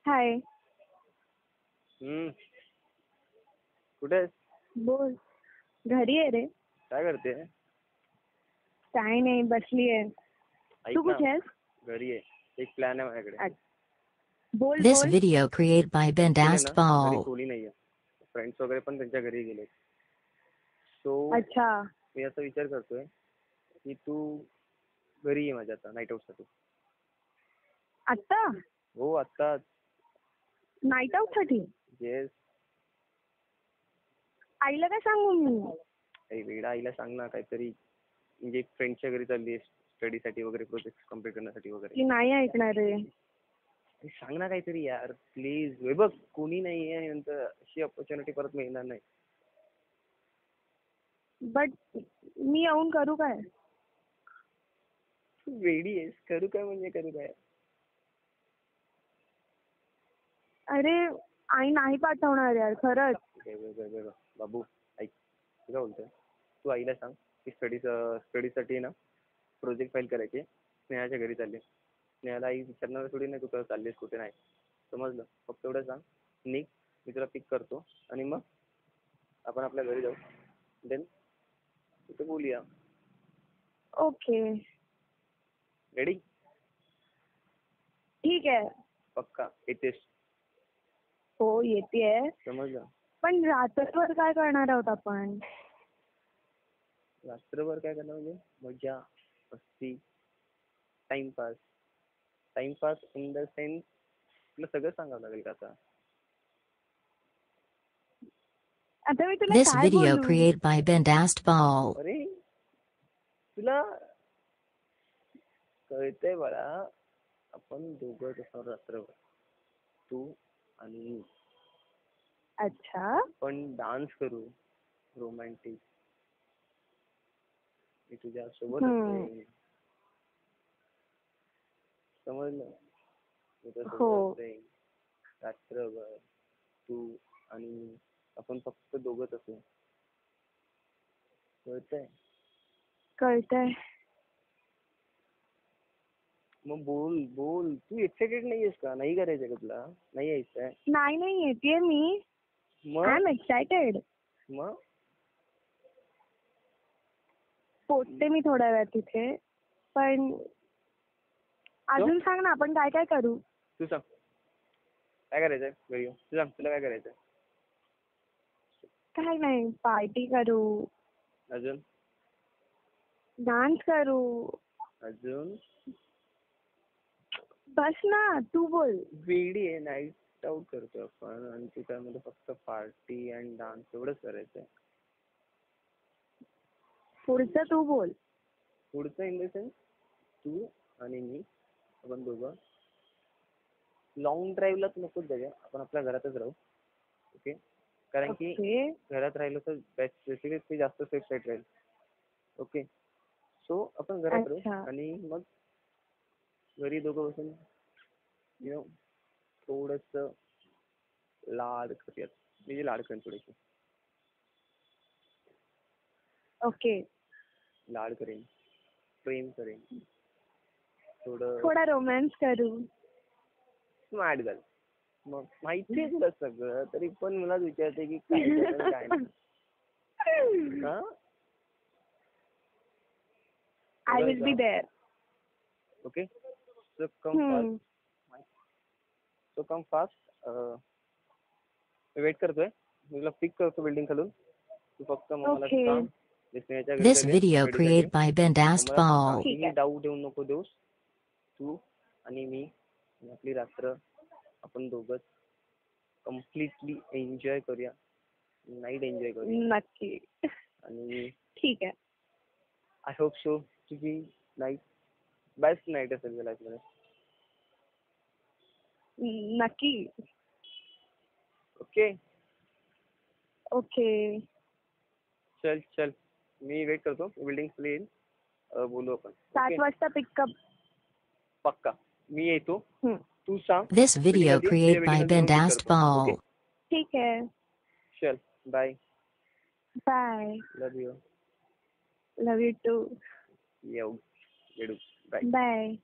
हाय. कुठे आहेस? बोल. घरी आहे रे. काय करते? काय नाही, बसली आहे. ऐक तू ना, कुठे आहेस? घरी आहे. एक प्लॅन आहे माझ्याकडे. बोल This बोल. video created by Actually ना, Bendast घरी Ball. कोणी नाहीये. फ्रेंड्स वगैरे पण त्यांच्या घरी गेले. सो अच्छा. मी असा विचार करतोय की तू घरी ये माझ्या आता नाईट आउट साठी. आत्ता हो, आता. नाईट आउट साठी? येस. आईला काय सांगू मी? काही वेळा आईला सांग ना काहीतरी, म्हणजे फ्रेंडच्या घरी चालली स्टडीसाठी वगैरे, प्रोजेक्ट कम्प्लीट करण्यासाठी वगैरे. ती नाही ऐकणार रे. अरे सांग ना काहीतरी यार प्लीज. हे बघ, कोणी नाहीये नंतर अशी ऑपॉर्च्युनिटी परत मिळणार नाही. बट मी येऊन करू काय? तू वेडी आहेस. करू काय म्हणजे करू काय? अरे आई नाही पाठवणार यार, खरंच. बाबू ऐक, मी काय बोलतोय, तू आईला सांग की स्टडीसाठी ना प्रोजेक्ट फाईल करायचे. स्नेहाच्या घरी चालले. स्नेहाला आई विचारणार थोडी नाही तू कसं चाललीस, कुठे नाही. समजलं? फक्त एवढं सांग, निघ, मी तुला पिक करतो आणि मग आपण आपल्या घरी जाऊ. देन तिथे बोलूया. ओके. रेडी? ठीक आहे. पक्का येतेस? हो, येतेय. समजलं? पण रात्रभर काय करणार आहोत आपण? रात्रभर काय करणार म्हणजे मजा, मस्ती, timepass. Timepass in the sense तुला सगळं सांगावं लागेल का आता? आता मी तुला This काय video बोलू? created by Bendast Ball. अरे तुला कळतंय बाळा, आपण दोघंच असणार रात्रभर, तू आणि मी. अच्छा. पण डान्स करू रोमॅन्टिक. मी तुझ्या सोबत असेन. समजलं? मी तुझ्या सोबत असेन रात्रभर, तू आणि मी. आपण फक्त दोघंच असू. कळतंय? कळतंय. मग बोल बोल. तू एक्साइटेड नाहीयेस का? नाही करायचंय का तुला? नाही यायचंय? नाही येतेय मी. मग आय एम एक्साइटेड. मग पोचते मी थोड्या वेळात तिथे. पण अजून सांग ना, आपण काय काय करू? तू सांग काय करायचंय घरी येऊन. तू सांग तुला काय करायचंय? काय नाही, पार्टी करू, अजून? डान्स करू. अजून? बस ना, तू बोल. वेडी आहे. नाईट आउट करतोय आपण आणि तू त्यामध्ये फक्त पार्टी अँड डान्स एवढंच करायचंय. पुढचं तू बोल. पुढचं इन द सेन्स तू आणि मी, आपण दोघं लॉंग ड्राईव्हला नकोच जाऊया, आपण आपल्या घरातच राहू. ओके? कारण की घरात राहिलं तर बेसिकली जास्त सेफ साईड राहील. ओके? सो आपण घरात राहू आणि मग घरी दोघं बसून थोडस लाड करूयात. मी लाड करेन थोडेसे. ओके. लाड करेन, प्रेम करेन, थोडा रोमॅन्स करू. Smart girl. मग माहिती आहे तुला सगळं, तरी पण मला विचारते की काय करायचं काय नाही. I will be there. Okay? So come fast. Wait करतोय. मी तुला पिक करतो बिल्डिंग खालून. तू फक्त मला सांग. This video created by Bendast Ball. Me doubt देऊ नको देऊस. तू आणि मी आपली रात्र आपण दोघंच कम्प्लिटली एन्जॉय करूया. नाईट एन्जॉय करूया. नक्की. आणि ठीक आहे. आय होप सो तुझी नाईट बेस्ट नाईट असेल लाईफ मध्ये. नक्की. ओके? ओके. चल मी वेट करतो. बिल्डिंग खाली येईल. बोलू आपण. 7 वाजता पिकअप. पक्का. मी येतो. तू सांग. This video created by Bendast Ball. ठीक आहे. चल bye. Bye. Love you. Love you too. येऊ. बाय. बाय.